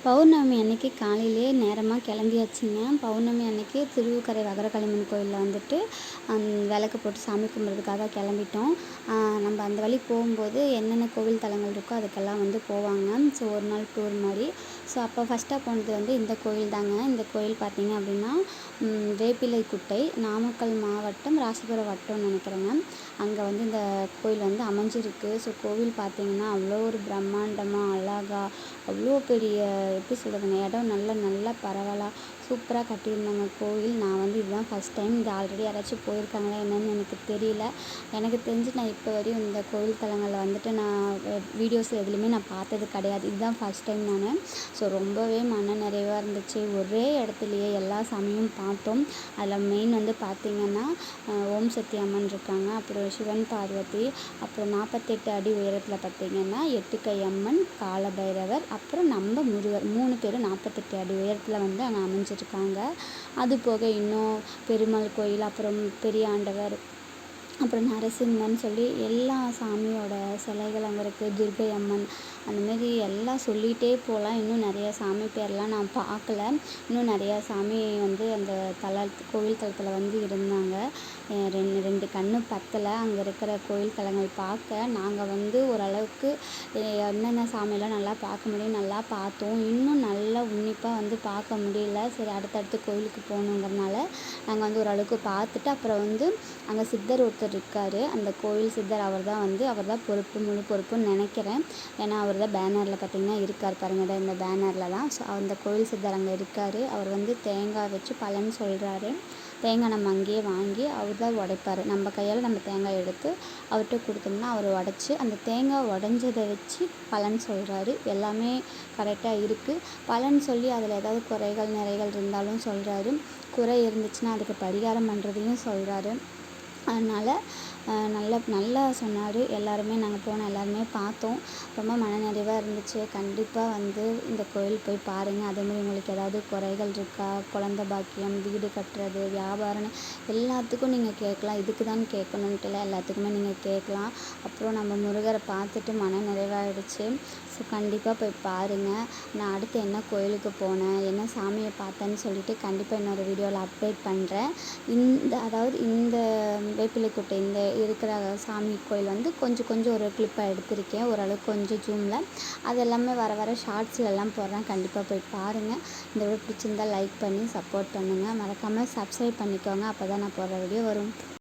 பௌர்ணமி அன்னைக்கு காலையிலேயே நேரமாக கிளம்பியாச்சுங்க. பௌர்ணமி அன்னைக்கு திருவுக்கரை வகரகாளியம்மன் கோயிலில் வந்துட்டு விளக்கு போட்டு சாமி கும்பிட்றதுக்காக கிளம்பிட்டோம். நம்ம அந்த வழி போகும்போது என்னென்ன கோவில் தலங்கள் இருக்கோ அதுக்கெல்லாம் வந்து போவாங்க. ஸோ ஒரு நாள் டூர் மாதிரி. ஸோ அப்போ ஃபஸ்ட்டாக போனது வந்து இந்த கோயில் தாங்க. இந்த கோயில் பார்த்திங்க அப்படின்னா வேப்பிலைக்குட்டை, நாமக்கல் மாவட்டம், ராசிபுரம் வட்டம்னு நினைக்கிறேங்க. அங்கே வந்து இந்த கோயில் வந்து அமைஞ்சிருக்கு. ஸோ கோவில் பார்த்திங்கன்னா அவ்வளோ ஒரு பிரம்மாண்டமாக அழகாக அவ்வளோ பெரிய எப்படி சொல்கிறதுங்க, இடம் நல்லா பரவலாக சூப்பராக கட்டியிருந்தாங்க கோயில். நான் வந்து இதுதான் ஃபஸ்ட் டைம். இது ஆல்ரெடி யாராச்சும் போயிருக்காங்களா என்னன்னு எனக்கு தெரியல. எனக்கு தெரிஞ்சு நான் இப்போ வரையும் இந்த கோவில் தலங்களில் வந்துட்டு நான் வீடியோஸில் எதுலேயுமே நான் பார்த்தது கிடையாது. இதுதான் ஃபஸ்ட் டைம் நான். ஸோ ரொம்பவே மன நிறைவாக இருந்துச்சு. ஒரே இடத்துலையே எல்லா சாமியும் பார்த்தோம். அதில் மெயின் வந்து பார்த்திங்கன்னா ஓம் சக்தி அம்மன் இருக்காங்க, அப்புறம் சிவன் பார்வதி, அப்புறம் 48 அடி உயரத்தில் பார்த்திங்கன்னா 8 கை அம்மன், காலபைரவர், அப்புறம் நம்ம முருகர் 3 பேரும் 48 அடி உயரத்தில் வந்து அங்கே அமைஞ்சிருக்காங்க. அது போக இன்னும் பெருமாள் கோயில், அப்புறம் பெரிய ஆண்டவர், அப்புறம் நரசிம்மன் சொல்லி எல்லா சாமியோட சிலைகள் அங்கே இருக்குது. துர்க்கை அம்மன், அந்தமாரி எல்லாம் சொல்லிகிட்டே போகலாம். இன்னும் நிறைய சாமி பேர்லாம் நான் பார்க்கல. இன்னும் நிறையா சாமி வந்து அந்த கோவில் தலத்தில் வந்து இருந்தாங்க. ரெண்டு கண்ணு பத்தலை அங்கே இருக்கிற கோயில் தலங்கள் பார்க்க. நாங்கள் வந்து ஓரளவுக்கு என்னென்ன சாமியெல்லாம் நல்லா பார்க்க முடியும் நல்லா பார்த்தோம். இன்னும் நல்லா உன்னிப்பாக வந்து பார்க்க முடியல. சரி, அடுத்தடுத்து கோயிலுக்கு போகணுங்கிறனால நாங்கள் வந்து ஓரளவுக்கு பார்த்துட்டு அப்புறம் வந்து அங்கே சித்தர் ஒருத்தர் இருக்கார். அந்த கோயில் சித்தர் அவர் தான் முழு பொறுப்புன்னு நினைக்கிறேன். ஏன்னா அவர் தான் பேனரில் பார்த்திங்கன்னா இருக்கார் பாருங்கள், இந்த பேனரில் தான். ஸோ அந்த கோயில் சித்தர் அங்கே இருக்கார். அவர் வந்து தேங்காய் வச்சு பலன் சொல்கிறாரு. தேங்காய் நம்ம அங்கேயே வாங்கி அவர் தான் உடைப்பார். நம்ம கையால் நம்ம தேங்காய் எடுத்து அவர்கிட்ட கொடுத்தோம்னா அவர் உடச்சி அந்த தேங்காய் உடஞ்சதை வச்சு பலன் சொல்கிறாரு. எல்லாமே கரெக்டாக இருக்குது. பலன் சொல்லி அதில் ஏதாவது குறைகள் நிறைகள் இருந்தாலும் சொல்கிறாரு. குறை இருந்துச்சுன்னா அதுக்கு பரிகாரம் பண்ணுறதையும் சொல்கிறாரு. அதனால் நல்லா சொன்னார். நாங்கள் போன எல்லாருமே பார்த்தோம். ரொம்ப மனநிறைவாக இருந்துச்சு. கண்டிப்பாக வந்து இந்த கோயில் போய் பாருங்கள். அதேமாதிரி உங்களுக்கு ஏதாவது குறைகள் இருக்கா, குழந்த பாக்கியம், வீடு கட்டுறது, வியாபாரம்னு எல்லாத்துக்கும் நீங்கள் கேட்கலாம். இதுக்கு தான் கேட்கணுன்ட்டு இல்லை, எல்லாத்துக்குமே நீங்கள் கேட்கலாம். அப்புறம் நம்ம முருகரை பார்த்துட்டு மன நிறைவாகிடுச்சு. ஸோ கண்டிப்பாக போய் பாருங்கள். நான் அடுத்து என்ன கோயிலுக்கு போனேன், என்ன சாமியை பார்த்தேன்னு சொல்லிவிட்டு கண்டிப்பாக இன்னொரு வீடியோவில் அப்டேட் பண்ணுறேன். இந்த வேப்பிலைக்குட்டை இந்த இருக்கிற சாமி கோயில் வந்து கொஞ்சம் ஒரு கிளிப்பாக எடுத்திருக்கேன். ஓரளவுக்கு கொஞ்சம் ஜூமில். அது எல்லாமே வர ஷார்ட்ஸ்லலாம் போடுறேன். கண்டிப்பாக போய் பாருங்கள். இந்த வீடியோ பிடிச்சிருந்தால் லைக் பண்ணி சப்போர்ட் பண்ணுங்கள். மறக்காமல் சப்ஸ்கிரைப் பண்ணிக்கோங்க. அப்போ தான் நான் போடுற வீடியோ வரும்.